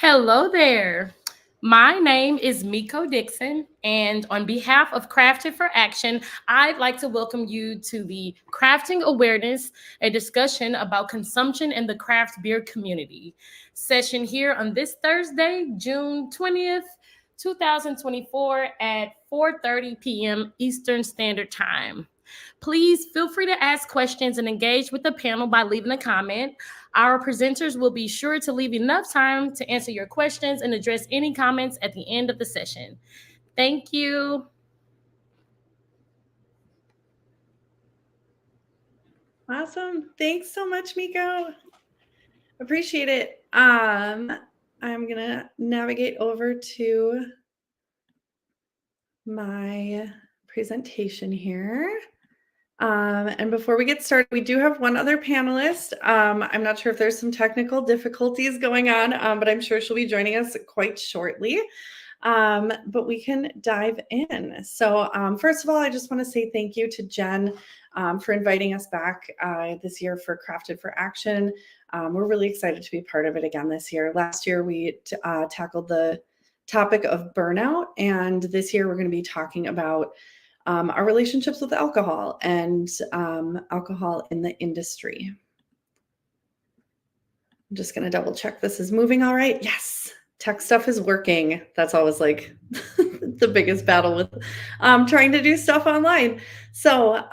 Hello there. My name is Miko Dixon, and on behalf of Crafted for Action, I'd like to welcome you to the Crafting Awareness, a discussion about consumption in the craft beer community session here on this Thursday, June 20th, 2024 at 4:30 p.m. Eastern Standard Time. Please feel free to ask questions and engage with the panel by leaving a comment. Our presenters will be sure to leave enough time to answer your questions and address any comments at the end of the session. Thank you. Awesome. Thanks so much, Miko. Appreciate it. I'm gonna navigate over to my presentation here. And before we get started, we do have one other panelist. I'm not sure if there's some technical difficulties going on, but I'm sure she'll be joining us quite shortly. But we can dive in. So first of all, I just want to say thank you to Jen for inviting us back this year for Crafted for Action. We're really excited to be part of it again this year. Last year, we tackled the topic of burnout, and this year we're going to be talking about our relationships with alcohol and alcohol in the industry. I'm just going to double check this is moving all right. Yes, tech stuff is working. That's always like the biggest battle with trying to do stuff online. So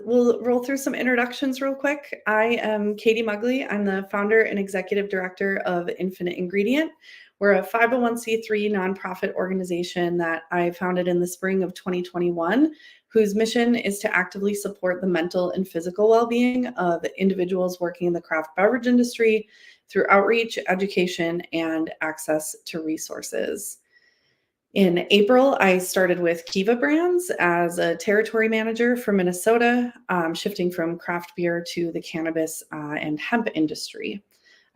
we'll roll through some introductions real quick. I am Katie Mugley. I'm the founder and executive director of Infinite Ingredient. We're a 501c3 nonprofit organization that I founded in the spring of 2021, whose mission is to actively support the mental and physical well-being of individuals working in the craft beverage industry through outreach, education, and access to resources. In April, I started with Kiva Brands as a territory manager for Minnesota, shifting from craft beer to the cannabis and hemp industry.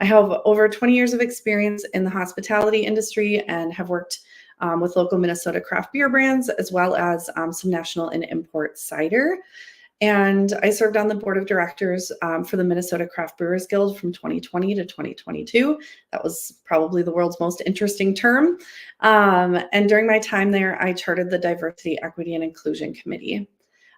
I have over 20 years of experience in the hospitality industry and have worked with local Minnesota craft beer brands, as well as some national and import cider. And I served on the board of directors for the Minnesota Craft Brewers Guild from 2020 to 2022. That was probably the world's most interesting term. And during my time there, I chartered the Diversity, Equity, and Inclusion Committee.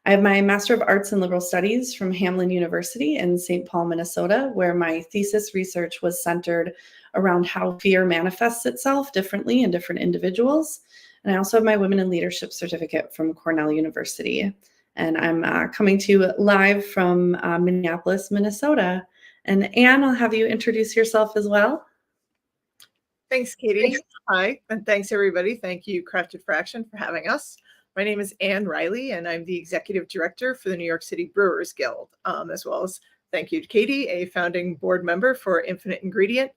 I have my Master of Arts in Liberal Studies from Hamline University in St. Paul, Minnesota, where my thesis research was centered around how fear manifests itself differently in different individuals. And I also have my Women in Leadership certificate from Cornell University. And I'm coming to you live from Minneapolis, Minnesota. And Anne, I'll have you introduce yourself as well. Thanks, Katie. Hi, and thanks, everybody. Thank you, Crafted for Action, for having us. My name is Anne Riley, and I'm the Executive Director for the New York City Brewers Guild, as well as thank you to Katie, a founding board member for Infinite Ingredient.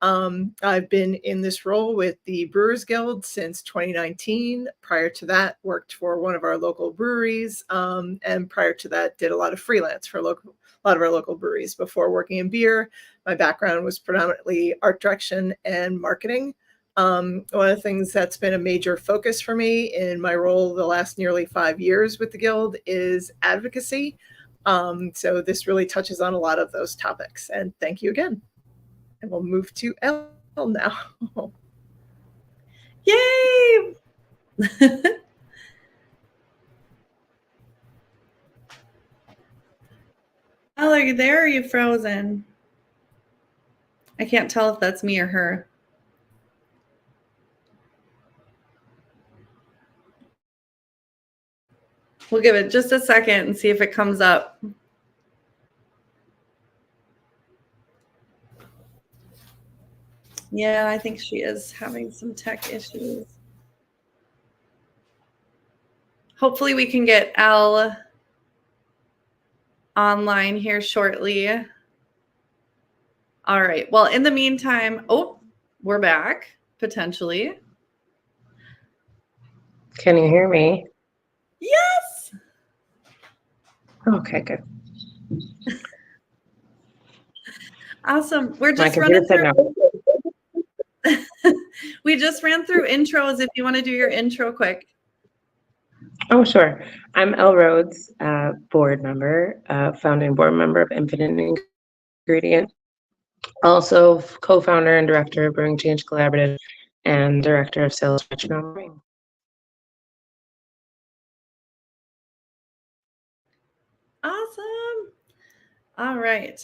I've been in this role with the Brewers Guild since 2019. Prior to that, worked for one of our local breweries, and prior to that, did a lot of freelance for a lot of our local breweries. Before working in beer, my background was predominantly art direction and marketing. One of the things that's been a major focus for me in my role the last nearly 5 years with the Guild is advocacy. So this really touches on a lot of those topics. And thank you again. And we'll move to Elle now. Yay! Elle, are you there or are you frozen? I can't tell if that's me or her. We'll give it just a second and see if it comes up. Yeah, I think she is having some tech issues. Hopefully we can get Elle online here shortly. All right. Well, in the meantime, oh, we're back, potentially. Can you hear me? Yes. Okay, good. Awesome. We're just running through. We just ran through intros. If you want to do your intro quick. Oh, sure. I'm Elle Rhodes, board member, founding board member of Infinite Ingredient. Also co-founder and director of Brewing Change Collaborative and director of sales at Metronome Brewing. Awesome. All right.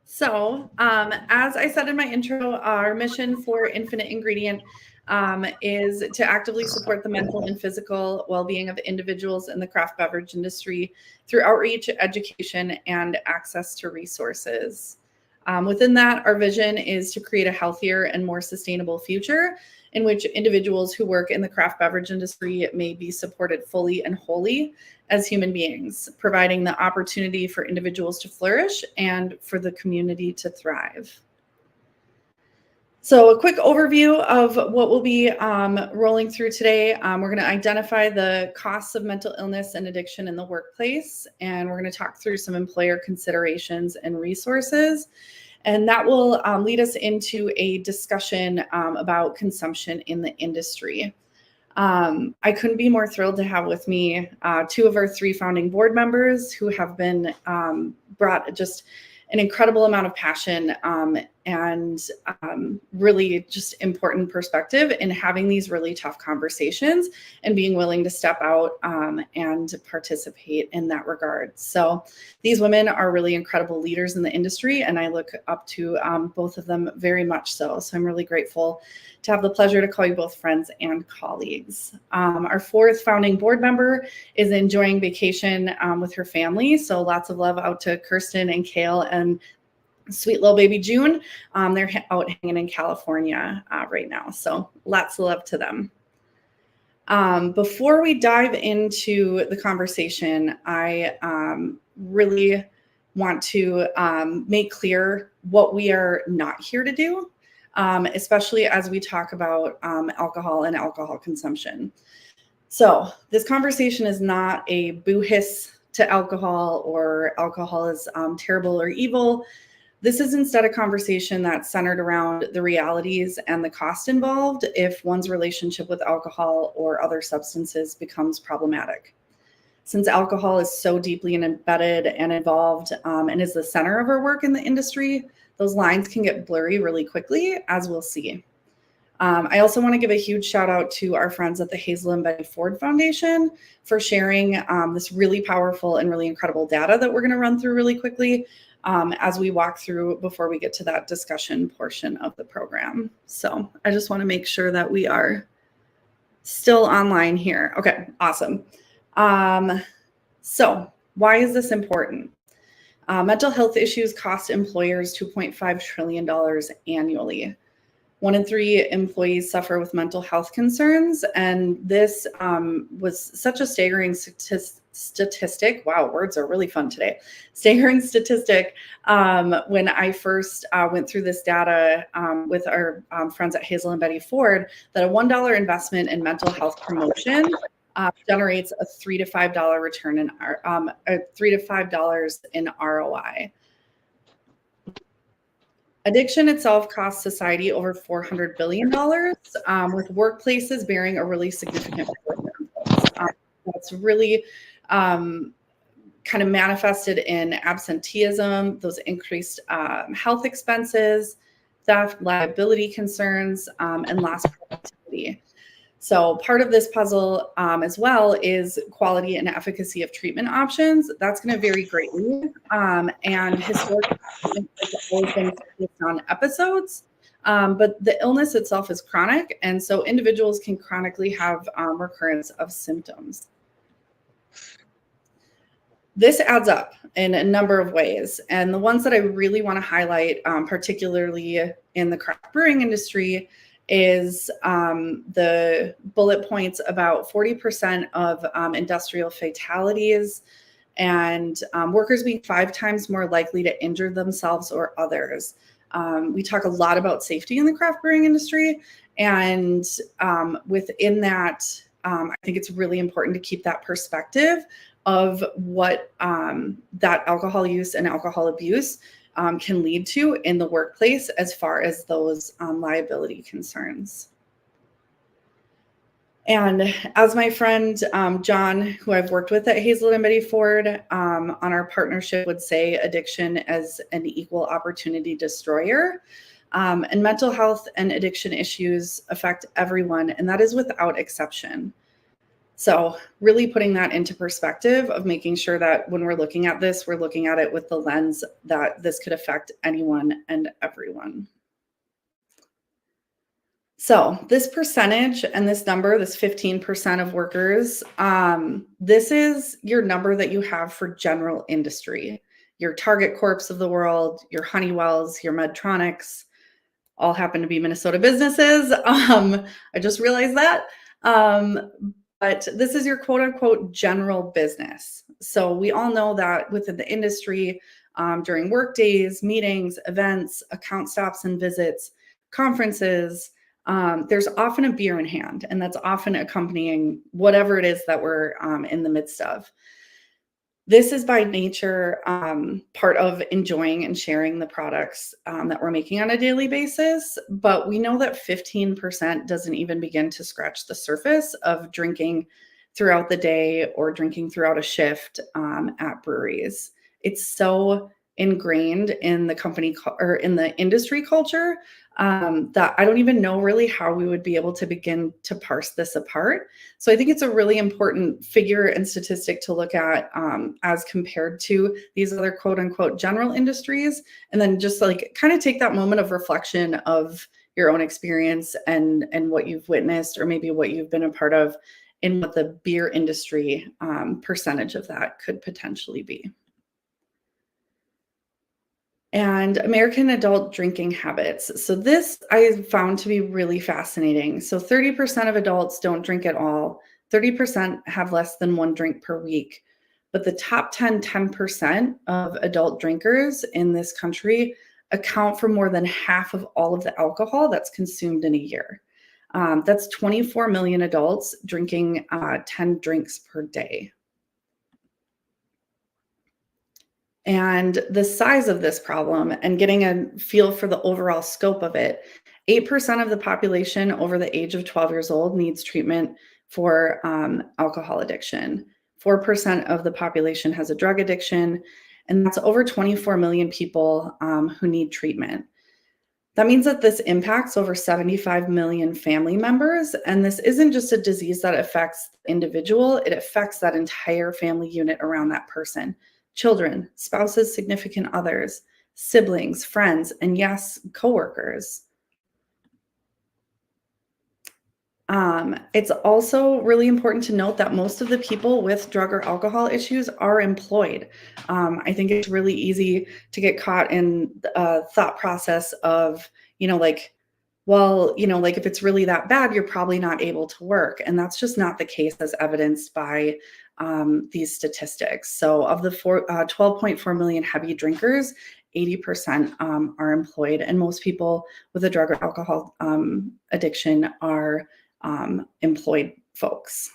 So, as I said in my intro, our mission for Infinite Ingredient is to actively support the mental and physical well-being of individuals in the craft beverage industry through outreach, education, and access to resources. Within that, our vision is to create a healthier and more sustainable future in which individuals who work in the craft beverage industry may be supported fully and wholly as human beings, providing the opportunity for individuals to flourish and for the community to thrive. So a quick overview of what we'll be rolling through today. We're going to identify the costs of mental illness and addiction in the workplace, and we're going to talk through some employer considerations and resources. And that will lead us into a discussion about consumption in the industry. I couldn't be more thrilled to have with me two of our three founding board members who have been brought just an incredible amount of passion and really just important perspective in having these really tough conversations and being willing to step out and participate in that regard. So these women are really incredible leaders in the industry, and I look up to both of them very much so. So I'm really grateful to have the pleasure to call you both friends and colleagues. Our fourth founding board member is enjoying vacation with her family. So lots of love out to Kirsten and Kale and sweet little baby June. They're out hanging in California right now. So lots of love to them. Before we dive into the conversation, I really want to make clear what we are not here to do. Especially as we talk about alcohol and alcohol consumption. So this conversation is not a boo-hiss to alcohol or alcohol is terrible or evil. This is instead a conversation that's centered around the realities and the cost involved if one's relationship with alcohol or other substances becomes problematic. Since alcohol is so deeply embedded and involved and is the center of our work in the industry, those lines can get blurry really quickly, as we'll see. I also want to give a huge shout out to our friends at the Hazel and Betty Ford Foundation for sharing this really powerful and really incredible data that we're going to run through really quickly as we walk through before we get to that discussion portion of the program. So I just want to make sure that we are still online here. Okay, awesome. So why is this important? Mental health issues cost employers $2.5 trillion annually. 1 in 3 employees suffer with mental health concerns, and this was such a staggering statistic. Wow, words are really fun today. Staggering statistic when I first went through this data with our friends at Hazel and Betty Ford, that a $1 investment in mental health promotion generates a $3 to $5 return in $3 to $5 in ROI. Addiction itself costs society over $400 billion, with workplaces bearing a really significant portion. That's really kind of manifested in absenteeism, those increased health expenses, theft, liability concerns, and lost productivity. So part of this puzzle as well is quality and efficacy of treatment options. That's going to vary greatly. And historically, it's always been focused on episodes, but the illness itself is chronic. And so individuals can chronically have recurrence of symptoms. This adds up in a number of ways. And the ones that I really want to highlight, particularly in the craft brewing industry, is the bullet points about 40% of industrial fatalities and workers being 5 times more likely to injure themselves or others. We talk a lot about safety in the craft brewing industry, and within that, I think it's really important to keep that perspective of what that alcohol use and alcohol abuse can lead to in the workplace as far as those liability concerns. And as my friend John, who I've worked with at Hazelwood and Betty Ford on our partnership, would say, addiction as an equal opportunity destroyer. And mental health and addiction issues affect everyone, and that is without exception. So really putting that into perspective of making sure that when we're looking at this, we're looking at it with the lens that this could affect anyone and everyone. So this percentage and this number, this 15% of workers, this is your number that you have for general industry. Your Target Corps of the world, your Honeywells, your Medtronics, all happen to be Minnesota businesses. I just realized that. But this is your quote unquote general business. So we all know that within the industry, during work days, meetings, events, account stops and visits, conferences, there's often a beer in hand, and that's often accompanying whatever it is that we're in the midst of. This is by nature part of enjoying and sharing the products that we're making on a daily basis. But we know that 15% doesn't even begin to scratch the surface of drinking throughout the day or drinking throughout a shift at breweries. It's so ingrained in the company or in the industry culture that I don't even know really how we would be able to begin to parse this apart. So I think it's a really important figure and statistic to look at as compared to these other quote unquote general industries. And then just like kind of take that moment of reflection of your own experience and what you've witnessed, or maybe what you've been a part of, in what the beer industry percentage of that could potentially be. And American adult drinking habits. So this I found to be really fascinating. So 30% of adults don't drink at all. 30% have less than one drink per week. But the top 10% of adult drinkers in this country account for more than half of all of the alcohol that's consumed in a year. That's 24 million adults drinking 10 drinks per day. And the size of this problem and getting a feel for the overall scope of it, 8% of the population over the age of 12 years old needs treatment for alcohol addiction. 4% of the population has a drug addiction, and that's over 24 million people who need treatment. That means that this impacts over 75 million family members, and this isn't just a disease that affects the individual, it affects that entire family unit around that person. Children, spouses, significant others, siblings, friends, and yes, coworkers. It's also really important to note that most of the people with drug or alcohol issues are employed. I think it's really easy to get caught in a thought process of, like, well, like if it's really that bad, you're probably not able to work. And that's just not the case as evidenced by these statistics. So of the 12.4 million heavy drinkers, 80% are employed, and most people with a drug or alcohol addiction are employed folks.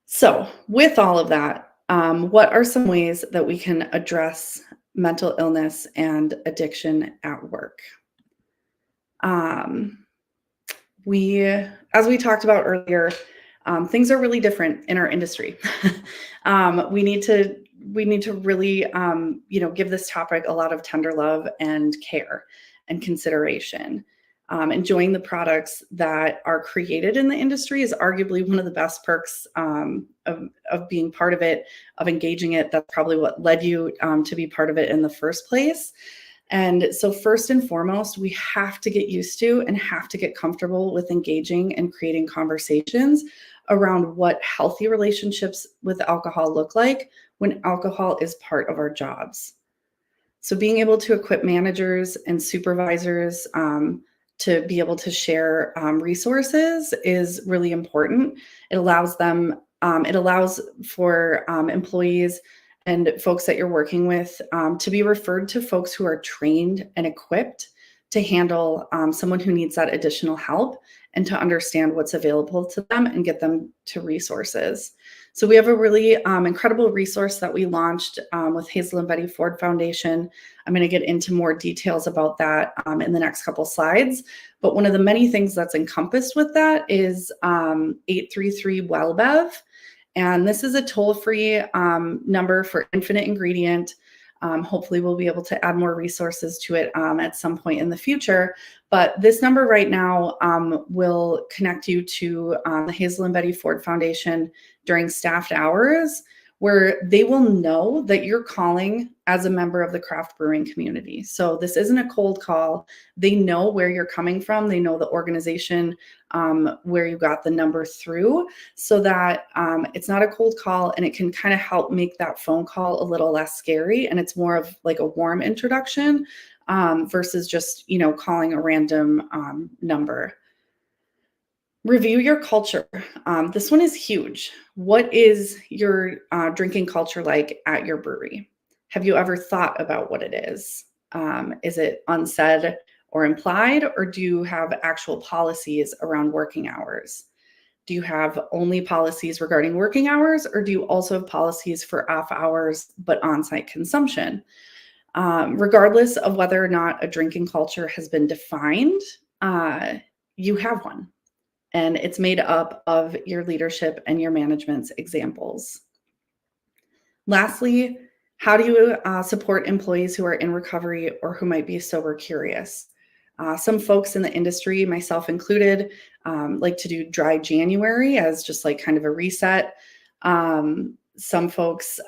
So with all of that, what are some ways that we can address mental illness and addiction at work? As we talked about earlier, things are really different in our industry. We need to really, give this topic a lot of tender love and care and consideration. Enjoying the products that are created in the industry is arguably one of the best perks of being part of it, of engaging it. That's probably what led you to be part of it in the first place. And so first and foremost, we have to get used to and have to get comfortable with engaging and creating conversations around what healthy relationships with alcohol look like when alcohol is part of our jobs. So being able to equip managers and supervisors to be able to share resources is really important. It allows them, it allows for employees and folks that you're working with to be referred to folks who are trained and equipped to handle someone who needs that additional help and to understand what's available to them and get them to resources. So we have a really incredible resource that we launched with Hazel and Betty Ford Foundation. I'm going to get into more details about that in the next couple slides. But one of the many things that's encompassed with that is 833-WELLBEV. And this is a toll-free number for infinite ingredient. Hopefully we'll be able to add more resources to it at some point in the future. But this number right now will connect you to the Hazel and Betty Ford Foundation during staffed hours, where they will know that you're calling as a member of the craft brewing community. So this isn't a cold call. They know where you're coming from. They know the organization where you got the number through, so that it's not a cold call, and it can kind of help make that phone call a little less scary. And it's more of like a warm introduction versus just, calling a random number. Review your culture. This one is huge. What is your drinking culture like at your brewery? Have you ever thought about what it is? Is it unsaid or implied, or do you have actual policies around working hours? Do you have only policies regarding working hours, or do you also have policies for off hours but on-site consumption? Regardless of whether or not a drinking culture has been defined, you have one. And it's made up of your leadership and your management's examples. Lastly, how do you support employees who are in recovery or who might be sober curious? Some folks in the industry, myself included, like to do dry January as just like kind of a reset. Some folks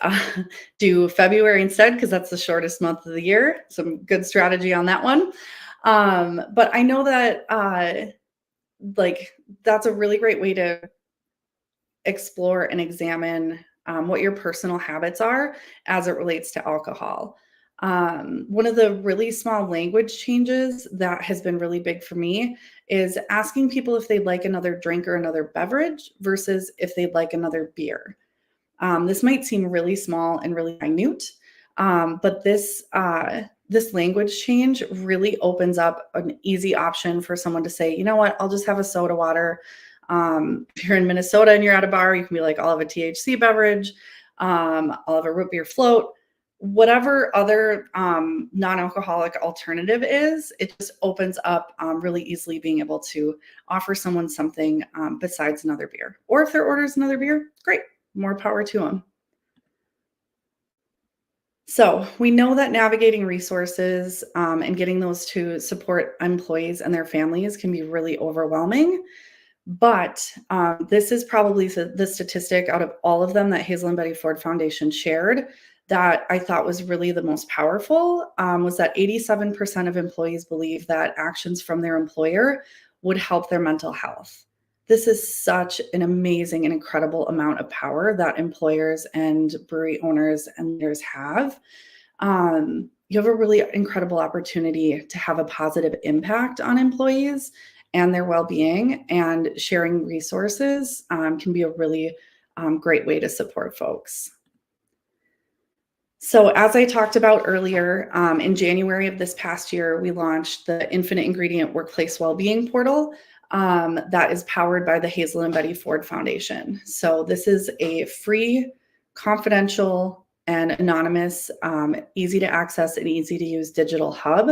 do February instead because that's the shortest month of the year. Some good strategy on that one. But I know that that's a really great way to explore and examine what your personal habits are as it relates to alcohol. One of the really small language changes that has been really big for me is asking people if they'd like another drink or another beverage versus if they'd like another beer. This might seem really small and really minute, but this language change really opens up an easy option for someone to say, you know what, I'll just have a soda water. If you're in Minnesota and you're at a bar, you can be like, I'll have a THC beverage. I'll have a root beer float. Whatever other non-alcoholic alternative is, it just opens up really easily being able to offer someone something besides another beer. Or if their order is another beer, great, more power to them. So we know that navigating resources and getting those to support employees and their families can be really overwhelming. But this is probably the statistic out of all of them that Hazel and Betty Ford Foundation shared that I thought was really the most powerful, was that 87% of employees believe that actions from their employer would help their mental health. This is such an amazing and incredible amount of power that employers and brewery owners and leaders have. You have a really incredible opportunity to have a positive impact on employees and their well-being, and sharing resources can be a really great way to support folks. So as I talked about earlier, in January of this past year, we launched the Infinite Ingredient Workplace Wellbeing Portal that is powered by the Hazel and Betty Ford Foundation. So this is a free, confidential, and anonymous, easy to access and easy to use digital hub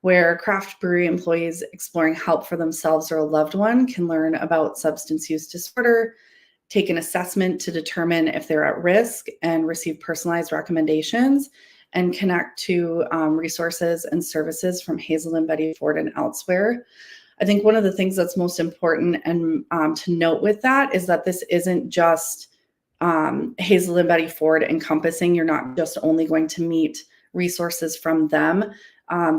where craft brewery employees exploring help for themselves or a loved one can learn about substance use disorder, take an assessment to determine if they're at risk, and receive personalized recommendations, and connect to resources and services from Hazel and Betty Ford and elsewhere. I think one of the things that's most important and to note with that is that this isn't just Hazel and Betty Ford encompassing. You're not just only going to meet resources from them.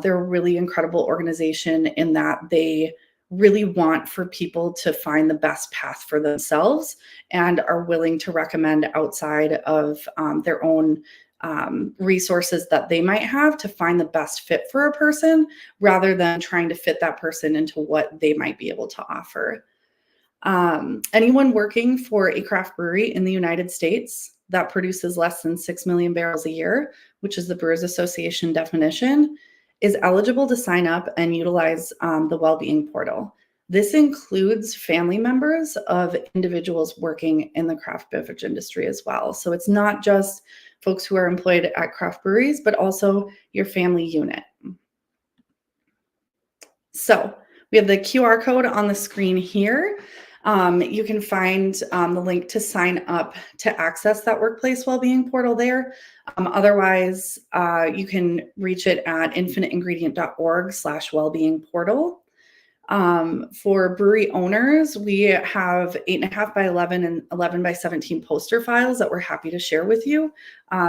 They're a really incredible organization in that they really want for people to find the best path for themselves and are willing to recommend outside of their own resources that they might have to find the best fit for a person, rather than trying to fit that person into what they might be able to offer. Anyone working for a craft brewery in the United States that produces less than 6 million barrels a year, which is the Brewers Association definition, is eligible to sign up and utilize the Wellbeing Portal. This includes family members of individuals working in the craft beverage industry as well. So it's not just folks who are employed at craft breweries, but also your family unit. So we have the QR code on the screen here. You can find the link to sign up to access that workplace wellbeing portal there. Otherwise, you can reach it at infiniteingredient.org/wellbeing portal. For brewery owners, we have 8.5 by 11 and 11 by 17 poster files that we're happy to share with you.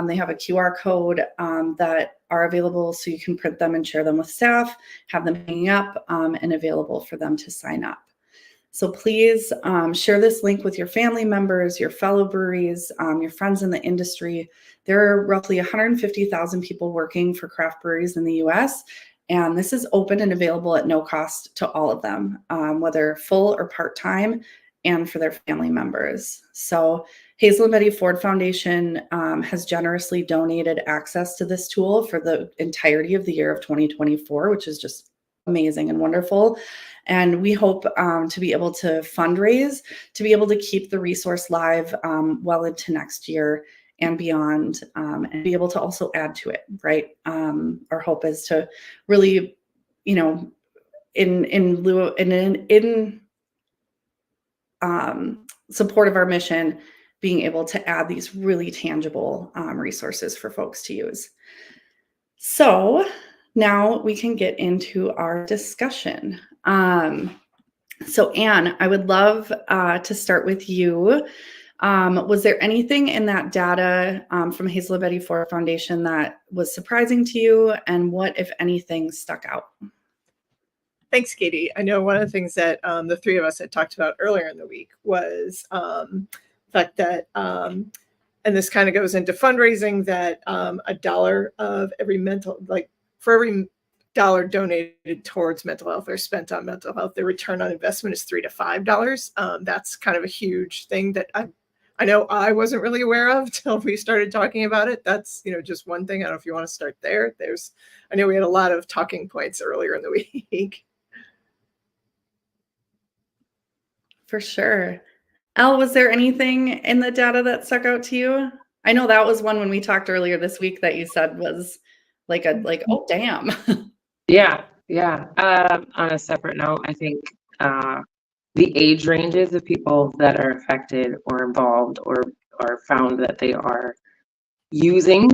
They have a QR code that are available, so you can print them and share them with staff, have them hanging up and available for them to sign up. So please share this link with your family members, your fellow breweries, your friends in the industry. There are roughly 150,000 people working for craft breweries in the US, and this is open and available at no cost to all of them, whether full or part-time, and for their family members. So Hazel and Betty Ford Foundation has generously donated access to this tool for the entirety of the year of 2024, which is just amazing and wonderful. And we hope to be able to fundraise, to be able to keep the resource live well into next year and beyond, and be able to also add to it, right? Our hope is to really, in support of our mission, being able to add these really tangible resources for folks to use. So now we can get into our discussion. So Anne, I would love to start with you. Was there anything in that data from Hazel and Betty Ford Foundation that was surprising to you, and what, if anything, stuck out? Thanks, Katie. I know one of the things that the three of us had talked about earlier in the week was the fact that, and this kind of goes into fundraising, that $1 of every for every dollar donated towards mental health or spent on mental health, the return on investment is $3 to $5. That's kind of a huge thing that I know I wasn't really aware of till we started talking about it. That's, just one thing. I don't know if you want to start there. I know we had a lot of talking points earlier in the week. For sure. Elle, was there anything in the data that stuck out to you? I know that was one when we talked earlier this week that you said was like, oh, damn. Yeah. On a separate note, I think the age ranges of people that are affected or involved or found that they are using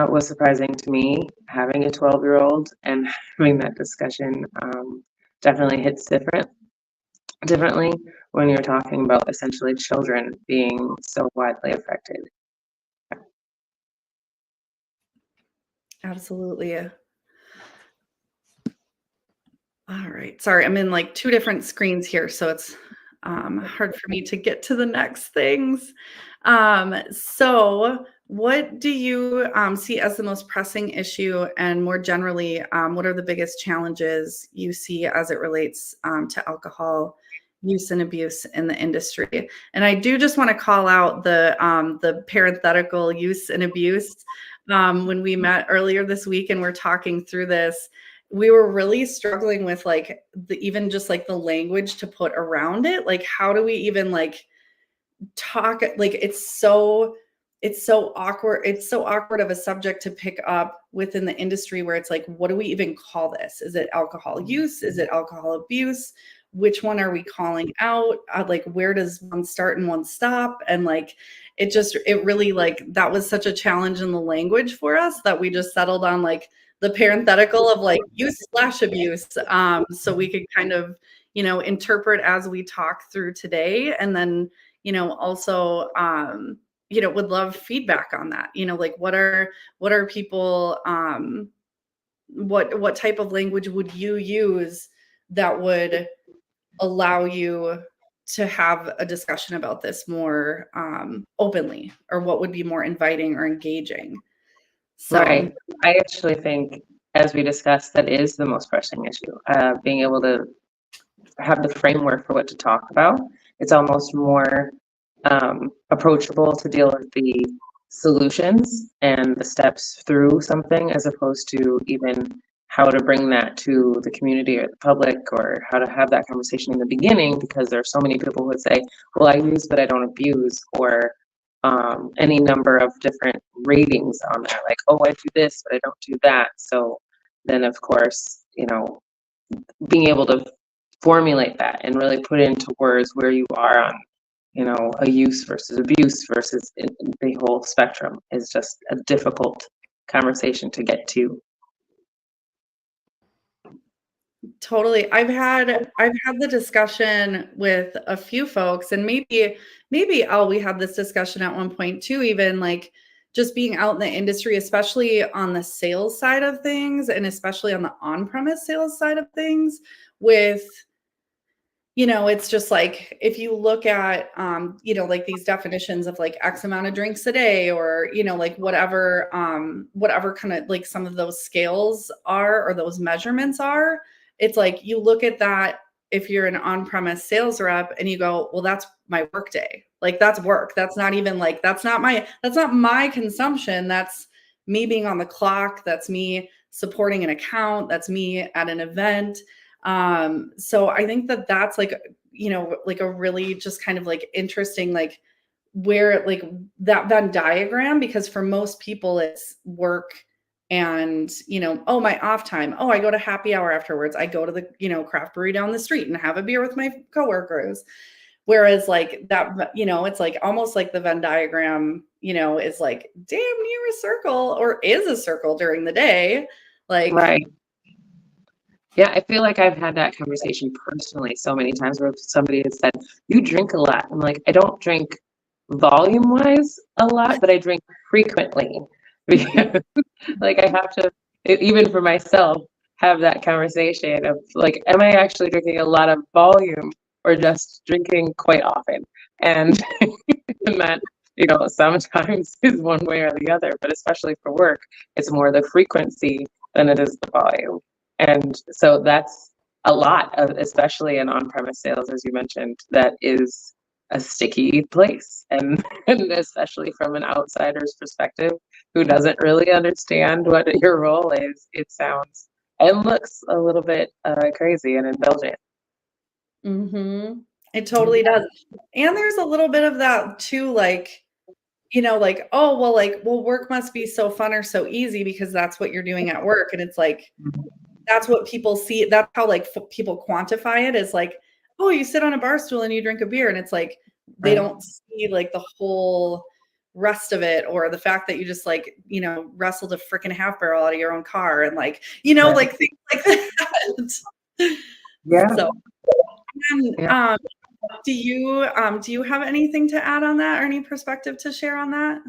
was surprising to me. Having a 12-year-old and having that discussion definitely hits differently when you're talking about essentially children being so widely affected. Absolutely. All right. Sorry, I'm in like two different screens here, so it's hard for me to get to the next things. So what do you see as the most pressing issue, and more generally, what are the biggest challenges you see as it relates to alcohol use and abuse in the industry? And I do just want to call out the parenthetical use and abuse. When we met earlier this week and we're talking through this, we were really struggling with even just the language to put around it. Like, how do we even talk? Like, it's so awkward. It's so awkward of a subject to pick up within the industry, where it's like, what do we even call this? Is it alcohol use? Is it alcohol abuse? Which one are we calling out? Where does one start and one stop? And it really that was such a challenge in the language for us that we just settled on the parenthetical of use/abuse. So we could kind of, interpret as we talk through today. And then, also, would love feedback on that. What are people, what type of language would you use that would allow you to have a discussion about this more openly, or what would be more inviting or engaging? So, right. I actually think, as we discussed, that is the most pressing issue. Being able to have the framework for what to talk about. It's almost more approachable to deal with the solutions and the steps through something, as opposed to even how to bring that to the community or the public, or how to have that conversation in the beginning, because there are so many people who would say, well, I use but I don't abuse, or any number of different ratings on there, like, oh, I do this but I don't do that. So then of course, being able to formulate that and really put into words where you are on, a use versus abuse versus the whole spectrum is just a difficult conversation to get to. Totally. I've had the discussion with a few folks, and maybe we had this discussion at one point too, even like just being out in the industry, especially on the sales side of things, and especially on the on-premise sales side of things, with it's just like, if you look at, like these definitions of like X amount of drinks a day, or, like whatever kind of like some of those scales are, or those measurements are, it's like, you look at that, if you're an on-premise sales rep and you go, well, that's my work day. Like, that's work. That's not even like, that's not my consumption. That's me being on the clock. That's me supporting an account. That's me at an event. So I think that that's like, like a really just kind of like interesting, like where like that Venn diagram, because for most people it's work and, oh, my off time. Oh, I go to happy hour afterwards. I go to the, craft brewery down the street and have a beer with my coworkers. Whereas like that, it's like almost like the Venn diagram, is like damn near a circle, or is a circle during the day. Like, Right. Yeah, I feel like I've had that conversation personally so many times where somebody has said, you drink a lot. I'm like, I don't drink volume-wise a lot, but I drink frequently. Because, like, I have to, even for myself, have that conversation of like, am I actually drinking a lot of volume or just drinking quite often? And, and that, sometimes is one way or the other, but especially for work, it's more the frequency than it is the volume. And so that's a lot of, especially in on-premise sales, as you mentioned, that is a sticky place. And especially from an outsider's perspective who doesn't really understand what your role is, it sounds and looks a little bit crazy and indulgent. Mm-hmm. It totally does. And there's a little bit of that too, like, like, oh, well, work must be so fun or so easy because that's what you're doing at work. And it's like, that's what people see. That's how like people quantify it, is like, oh, you sit on a bar stool and you drink a beer. And it's like, they don't see like the whole rest of it, or the fact that you just like, wrestled a freaking half barrel out of your own car, and like, like things like that. Yeah. So, do you have anything to add on that, or any perspective to share on that?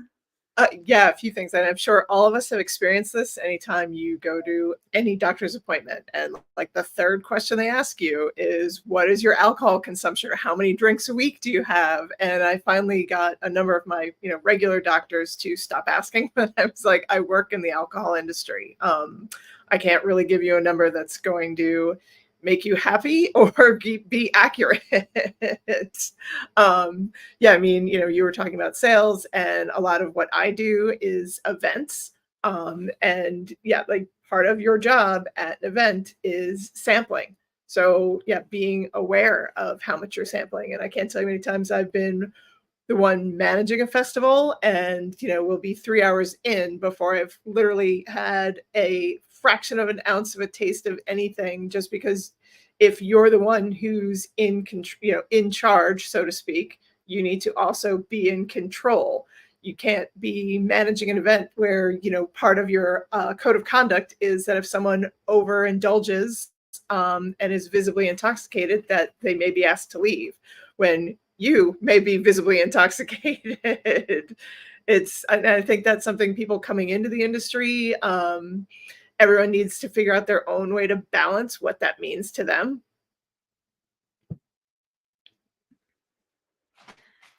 Yeah, a few things. And I'm sure all of us have experienced this anytime you go to any doctor's appointment. And like the third question they ask you is, what is your alcohol consumption? Or how many drinks a week do you have? And I finally got a number of my, regular doctors to stop asking. But I was like, I work in the alcohol industry. I can't really give you a number that's going to make you happy or be accurate. Yeah, I mean, you were talking about sales, and a lot of what I do is events. And yeah, like part of your job at an event is sampling. So yeah, being aware of how much you're sampling. And I can't tell you how many times I've been the one managing a festival, and we'll be 3 hours in before I've literally had a fraction of an ounce of a taste of anything, just because if you're the one who's in charge, so to speak, you need to also be in control. You can't be managing an event where part of your code of conduct is that if someone overindulges and is visibly intoxicated, that they may be asked to leave, when you may be visibly intoxicated. I think that's something people coming into the industry, everyone needs to figure out their own way to balance what that means to them.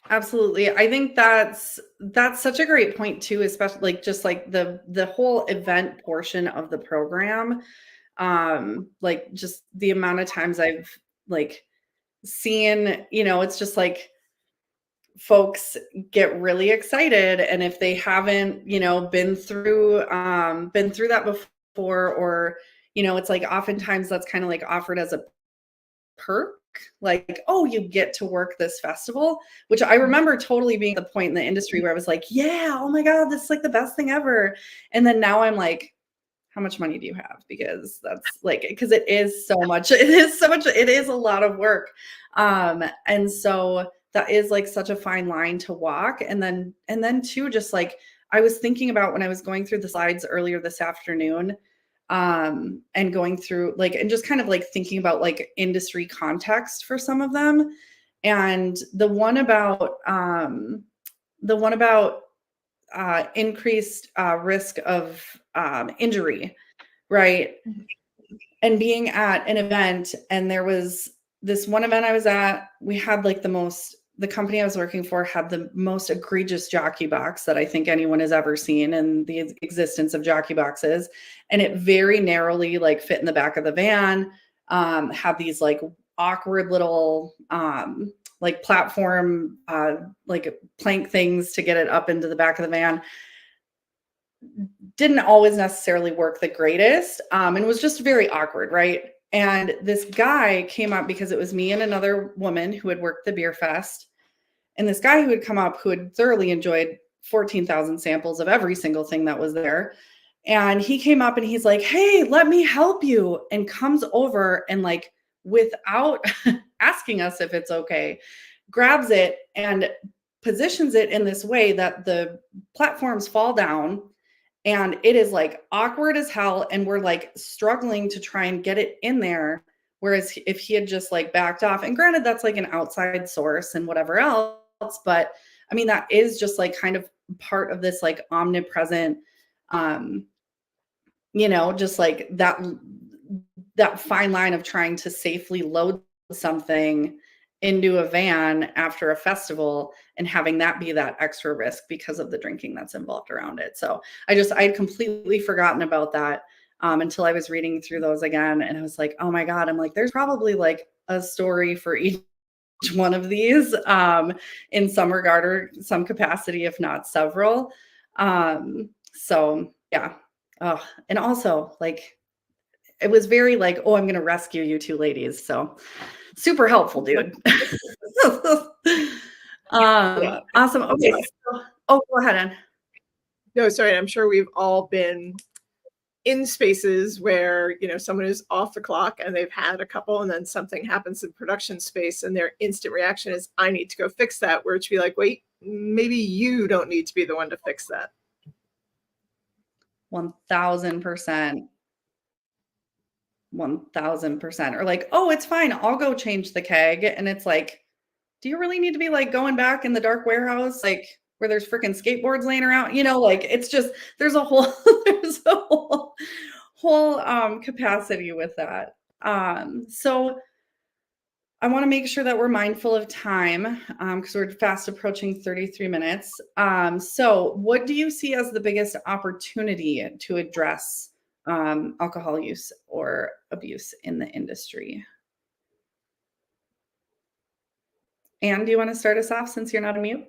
Absolutely. I think that's such a great point too, especially like just like the whole event portion of the program. Like just the amount of times I've like seen, it's just like folks get really excited, and if they haven't, been through that before, or it's like oftentimes that's kind of like offered as a perk, like, oh, you get to work this festival, which I remember totally being the point in the industry where I was like, yeah, oh my God, this is like the best thing ever. And then now I'm like, how much money do you have? Because that's like, because it is so much, it is a lot of work. And so that is like such a fine line to walk. And then too, just like, I was thinking about when I was going through the slides earlier this afternoon, and going through like, and just kind of like thinking about like industry context for some of them. And the one about increased risk of injury, right? And being at an event, and there was this one event I was at, we had like the company I was working for had the most egregious jockey box that I think anyone has ever seen in the existence of jockey boxes. And it very narrowly like fit in the back of the van, had these like awkward little like platform, like plank things to get it up into the back of the van. Didn't always necessarily work the greatest, and was just very awkward, right? And this guy came up because it was me and another woman who had worked the beer fest. And this guy who had come up who had thoroughly enjoyed 14,000 samples of every single thing that was there. And he came up and he's like, hey, let me help you. And comes over and like, without asking us if it's okay, grabs it and positions it in this way that the platforms fall down. And it is like awkward as hell. And we're like struggling to try and get it in there. Whereas if he had just like backed off, and granted, that's like an outside source and whatever else, but I mean, that is just like kind of part of this like omnipresent, just like that fine line of trying to safely load something into a van after a festival and having that be that extra risk because of the drinking that's involved around it. So I'd completely forgotten about that until I was reading through those again. And I was like, oh my God, I'm like, there's probably like a story for each one of these in some regard or some capacity, if not several. So yeah. Oh, and also like, it was very like, oh, I'm going to rescue you two ladies. So super helpful, dude. Awesome. Okay. So, go ahead, Ann. No, sorry. I'm sure we've all been in spaces where, someone is off the clock and they've had a couple, and then something happens in production space and their instant reaction is, I need to go fix that. Where it should be like, wait, maybe you don't need to be the one to fix that. 1000%. 1000%. Or like, oh, it's fine, I'll go change the keg. And it's like, do you really need to be like going back in the dark warehouse, like where there's freaking skateboards laying around? Like it's just, there's a whole capacity with that. So I want to make sure that we're mindful of time because we're fast approaching 33 minutes. So what do you see as the biggest opportunity to address alcohol use or abuse in the industry? Anne, do you want to start us off since you're not a mute?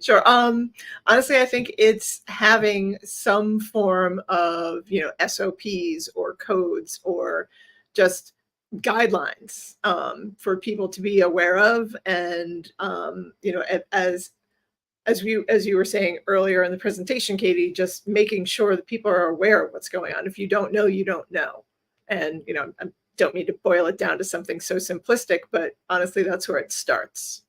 Sure. Honestly, I think it's having some form of, SOPs or codes or just guidelines for people to be aware of. And, as you were saying earlier in the presentation, Katie, just making sure that people are aware of what's going on. If you don't know, you don't know. And, I don't mean to boil it down to something so simplistic, but honestly, that's where it starts.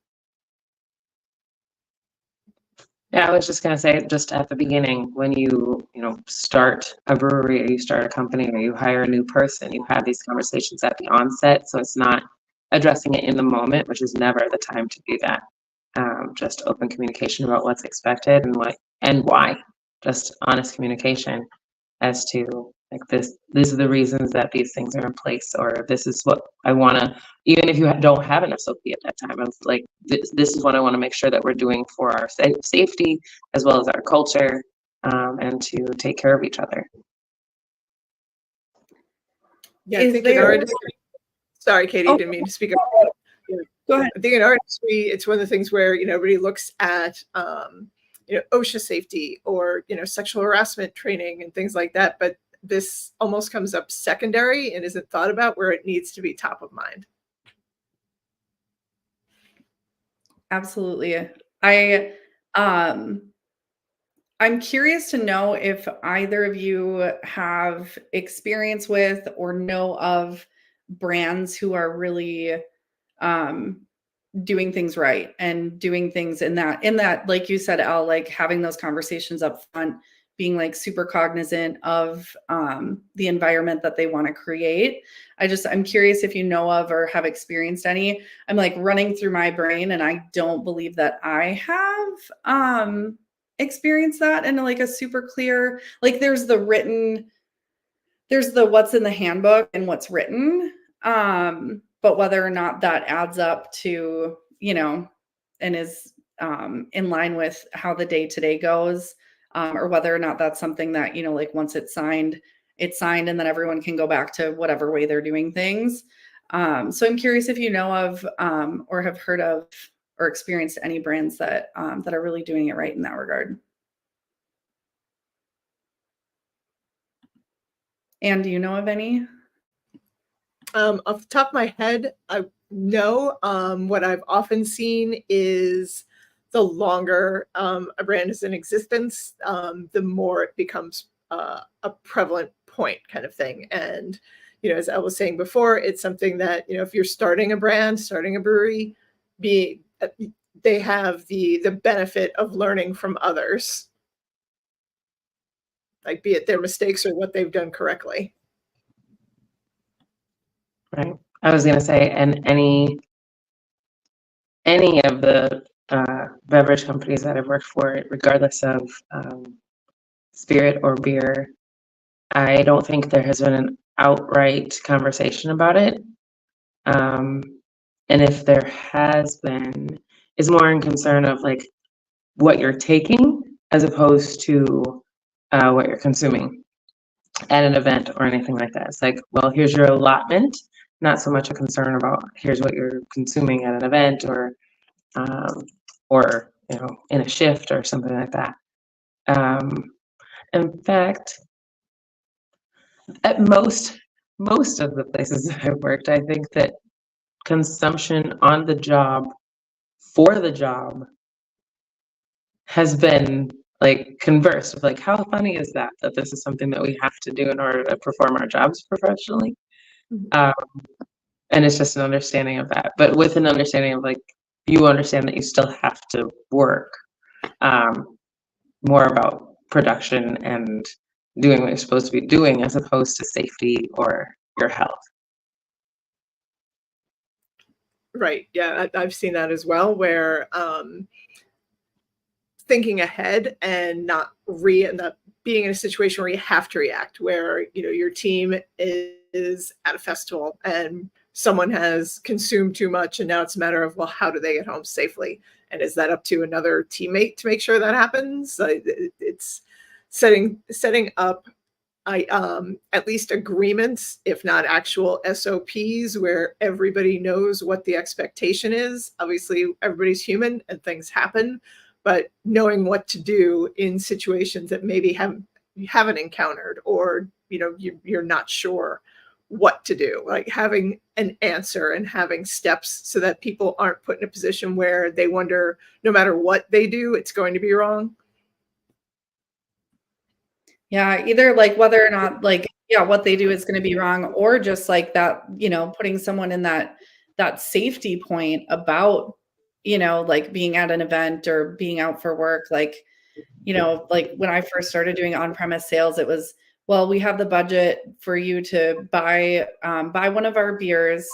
Yeah, I was just going to say, just at the beginning, when you start a brewery or you start a company or you hire a new person, you have these conversations at the onset. So it's not addressing it in the moment, which is never the time to do that. Just open communication about what's expected and why. Just honest communication as to like these are the reasons that these things are in place, or this is what I want to, even if you don't have an SOP at that time, of like, this is what I want to make sure that we're doing for our safety as well as our culture, and to take care of each other. Yeah, I think in our industry, sorry, Katie, didn't mean to speak up. Go ahead. I think in our industry, it's one of the things where, everybody looks at, OSHA safety or, sexual harassment training and things like that. But this almost comes up secondary and isn't thought about where it needs to be top of mind. Absolutely. I'm curious to know if either of you have experience with or know of brands who are really doing things right and doing things in that, like you said, Elle, like having those conversations up front, being like super cognizant of the environment that they want to create. I'm curious if you know of or have experienced any. I'm like running through my brain and I don't believe that I have experienced that in like a super clear, like there's the what's in the handbook and what's written. But whether or not that adds up to, and is in line with how the day-to-day goes, or whether or not that's something that, like once it's signed and then everyone can go back to whatever way they're doing things. So I'm curious if you know of or have heard of or experienced any brands that are really doing it right in that regard. And do you know of any? Off the top of my head, I know what I've often seen is the longer a brand is in existence, the more it becomes a prevalent point kind of thing. And, as I was saying before, it's something that, if you're starting a brand, starting a brewery, they have the benefit of learning from others, like be it their mistakes or what they've done correctly. Right. I was gonna say, and any of the beverage companies that I've worked for, regardless of spirit or beer, I don't think there has been an outright conversation about it. And if there has been, is more in concern of like what you're taking as opposed to what you're consuming at an event or anything like that. It's like, well, here's your allotment, not so much a concern about here's what you're consuming at an event or in a shift or something like that. In fact, at most of the places that I've worked, I think that consumption on the job for the job has been like conversed with, like, how funny is that this is something that we have to do in order to perform our jobs professionally. And it's just an understanding of that, but with an understanding of like, you understand that you still have to work, more about production and doing what you're supposed to be doing as opposed to safety or your health. Right. Yeah, I've seen that as well, where thinking ahead and not end up being in a situation where you have to react, where your team is at a festival and someone has consumed too much, and now it's a matter of, well, how do they get home safely? And is that up to another teammate to make sure that happens? It's setting up at least agreements, if not actual SOPs, where everybody knows what the expectation is. Obviously, everybody's human and things happen, but knowing what to do in situations that maybe you haven't encountered, or you're not sure what to do, like having an answer and having steps so that people aren't put in a position where they wonder no matter what they do, it's going to be wrong. Yeah, either like whether or not what they do is going to be wrong, or just like that, putting someone in that safety point about, like being at an event or being out for work. Like, like when I first started doing on-premise sales, it was, well, we have the budget for you to buy one of our beers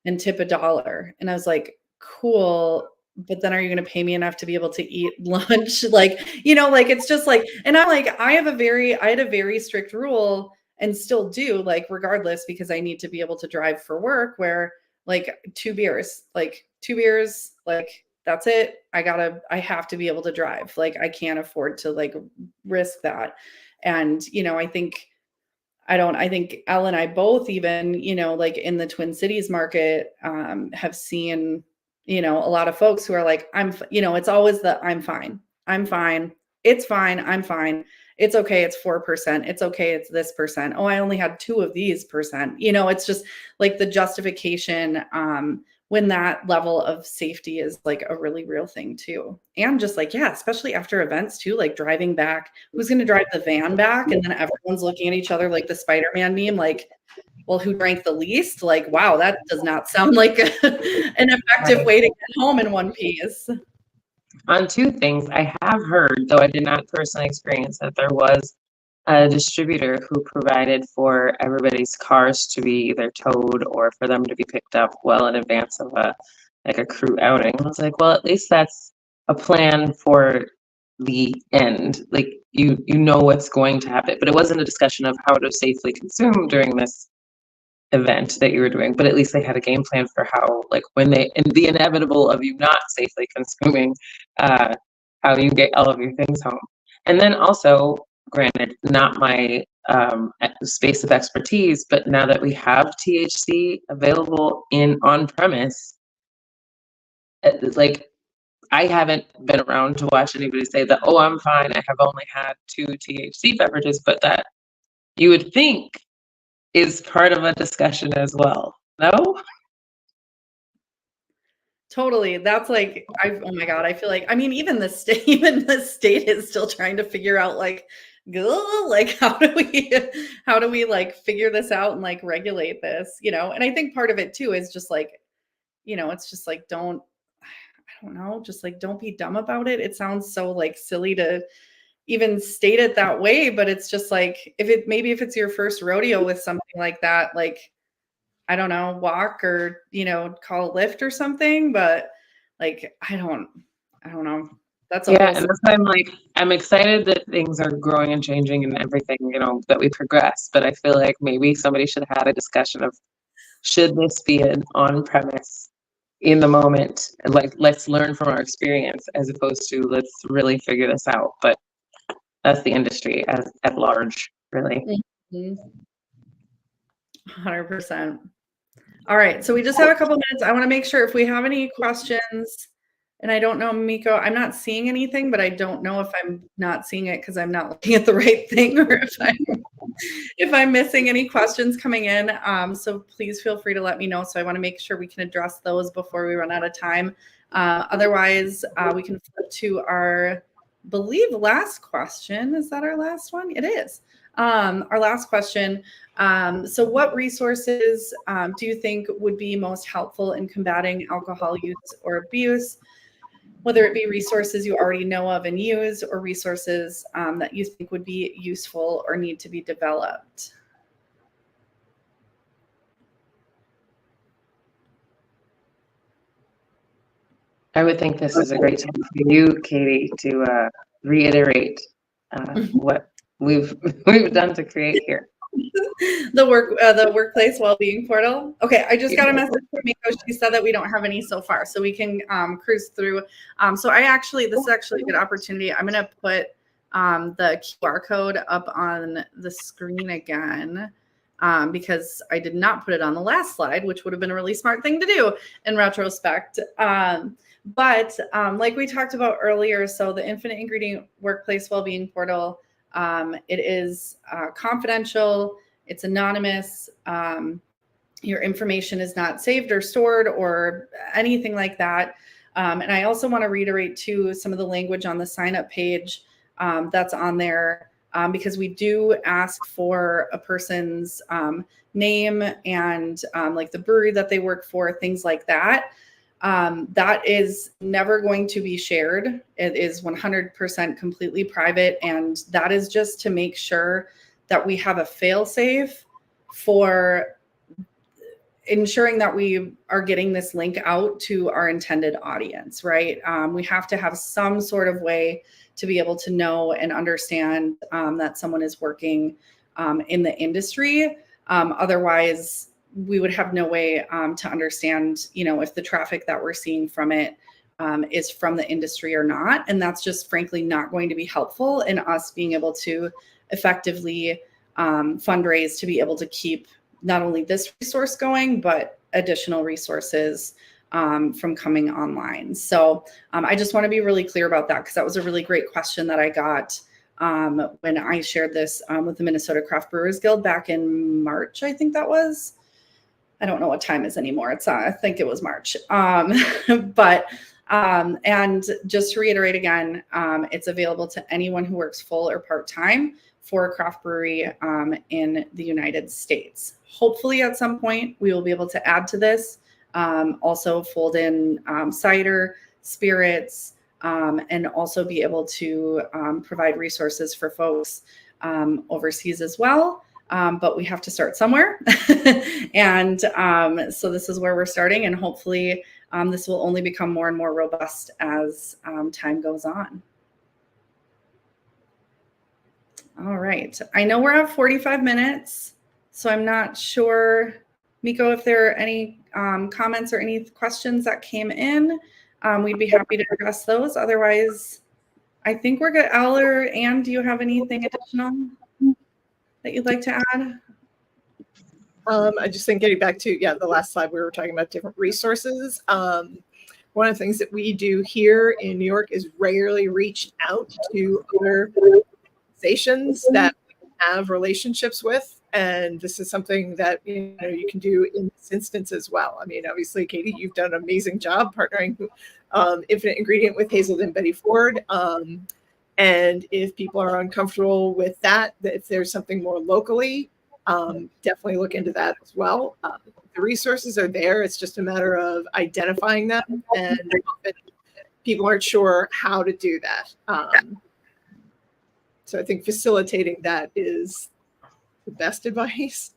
and tip $1. And I was like, cool. But then are you going to pay me enough to be able to eat lunch? Like, it's just like, and I'm like, I had a very strict rule, and still do, like, regardless, because I need to be able to drive for work, where like 2 beers, like that's it. I have to be able to drive. Like, I can't afford to like risk that. And, I think Elle and I both, even, like in the Twin Cities market, have seen, a lot of folks who are like, it's always the I'm fine. It's fine. I'm fine. it's okay, it's 4%. It's okay, it's this percent. Oh, I only had 2 of these percent. You know, it's just like the justification when that level of safety is like a really real thing too. And just like, yeah, especially after events too, like driving back, who's going to drive the van back? And then everyone's looking at each other like the Spider-Man meme, like, well, who drank the least? Like, wow, that does not sound like an effective way to get home in one piece. On two things, I have heard, though I did not personally experience, that there was a distributor who provided for everybody's cars to be either towed or for them to be picked up well in advance of a crew outing. I was like, well, at least that's a plan for the end. Like you know what's going to happen, but it wasn't a discussion of how to safely consume during this event that you were doing, but at least they had a game plan for how, like, when they, and the inevitable of you not safely consuming, how you get all of your things home. And then also, granted, not my space of expertise, but now that we have THC available in on-premise, like, I haven't been around to watch anybody say that, oh, I'm fine, I have only had 2 THC beverages, but that you would think is part of a discussion as well. No? Totally. That's like, oh my God, I feel like, I mean, even the state is still trying to figure out like, like, how do we like figure this out and like regulate this, you know? And I think part of it too is just like, you know, it's just like, I don't know, just like, don't be dumb about it. It sounds so like silly to even state it that way, but it's just like, maybe if it's your first rodeo with something like that, like, I don't know, walk or, you know, call a Lyft or something, but like, I don't know. That's a Yeah, whole and that's why I'm like, I'm excited that things are growing and changing and everything, you know, that we progress. But I feel like maybe somebody should have had a discussion of, should this be an on-premise in the moment? And like, let's learn from our experience as opposed to let's really figure this out. But that's the industry at large, really. 100%. All right. So we just have a couple minutes. I want to make sure if we have any questions, and I don't know, Miko, I'm not seeing anything, but I don't know if I'm not seeing it because I'm not looking at the right thing or if I'm missing any questions coming in. So please feel free to let me know. So I want to make sure we can address those before we run out of time. Otherwise, we can flip to our, believe, last question. Is that our last one? It is. Our last question. So what resources do you think would be most helpful in combating alcohol use or abuse, whether it be resources you already know of and use or resources that you think would be useful or need to be developed? I would think this is a great time for you, Katie, to reiterate what we've done to create here. The workplace well-being portal. Okay, I just got a message from Miko. She said that we don't have any so far, so we can cruise through. So this is actually a good opportunity. I'm going to put the QR code up on the screen again because I did not put it on the last slide, which would have been a really smart thing to do in retrospect. But like we talked about earlier, so the Infinite Ingredient Workplace Wellbeing Portal, it is confidential, it's anonymous, your information is not saved or stored or anything like that. And I also want to reiterate too some of the language on the sign up page that's on there because we do ask for a person's name and like the brewery that they work for, things like that. That is never going to be shared. It is 100% completely private. And that is just to make sure that we have a fail-safe for ensuring that we are getting this link out to our intended audience, right? We have to have some sort of way to be able to know and understand that someone is working in the industry. Otherwise, we would have no way to understand, you know, if the traffic that we're seeing from it is from the industry or not. And that's just frankly not going to be helpful in us being able to effectively fundraise to be able to keep not only this resource going, but additional resources from coming online. So I just want to be really clear about that because that was a really great question that I got when I shared this with the Minnesota Craft Brewers Guild back in March, I think that was. I don't know what time is anymore. It's I think it was March. But and just to reiterate again, it's available to anyone who works full or part-time for a craft brewery in the United States. Hopefully at some point we will be able to add to this, also fold in cider, spirits, and also be able to provide resources for folks overseas as well. But we have to start somewhere. And so this is where we're starting, and hopefully this will only become more and more robust as time goes on. All right. I know we're at 45 minutes, so I'm not sure, Miko, if there are any comments or any questions that came in. We'd be happy to address those. Otherwise, I think we're good. Al or Anne, do you have anything additional that you'd like to add? I just think getting back to, the last slide, we were talking about different resources. One of the things that we do here in New York is regularly reach out to other organizations that we have relationships with. And this is something that you can do in this instance as well. I mean, obviously, Katie, you've done an amazing job partnering Infinite Ingredient with Hazel and Betty Ford. And if people are uncomfortable with that, if there's something more locally, definitely look into that as well. The resources are there. It's just a matter of identifying them, and often people aren't sure how to do that. So I think facilitating that is the best advice.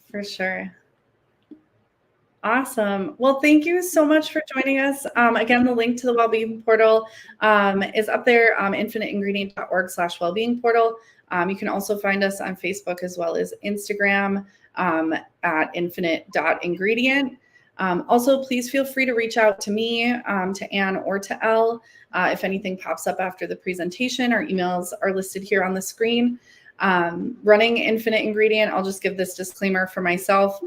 For sure. Awesome. Well, thank you so much for joining us. Again, the link to the Wellbeing Portal is up there, infiniteingredient.org/wellbeing portal. You can also find us on Facebook as well as Instagram at infinite.ingredient. Also, please feel free to reach out to me, to Anne, or to Elle if anything pops up after the presentation. Our emails are listed here on the screen. Running Infinite Ingredient, I'll just give this disclaimer for myself,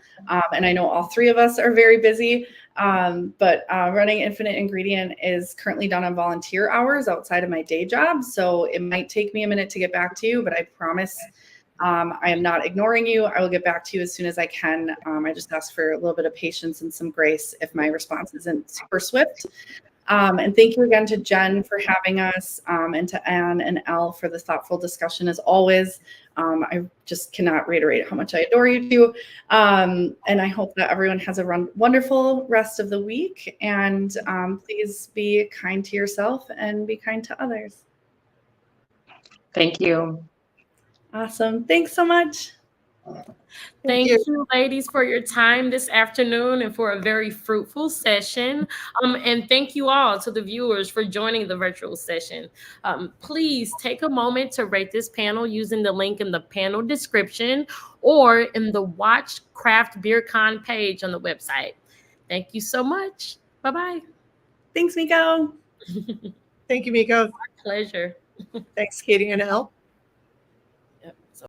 and I know all three of us are very busy, but running Infinite Ingredient is currently done on volunteer hours outside of my day job, so it might take me a minute to get back to you, but I promise I am not ignoring you. I will get back to you as soon as I can. I just ask for a little bit of patience and some grace if my response isn't super swift. And thank you again to Jen for having us, and to Anne and Elle for the thoughtful discussion as always. I just cannot reiterate how much I adore you two. And I hope that everyone has a wonderful rest of the week. And please be kind to yourself and be kind to others. Thank you. Awesome. Thanks so much. Thank you, ladies, for your time this afternoon and for a very fruitful session. And thank you all to the viewers for joining the virtual session. Please take a moment to rate this panel using the link in the panel description or in the Watch Craft Beer Con page on the website. Thank you so much. Bye-bye. Thanks, Miko. Thank you, Miko. My pleasure. Thanks, Katie and Elle.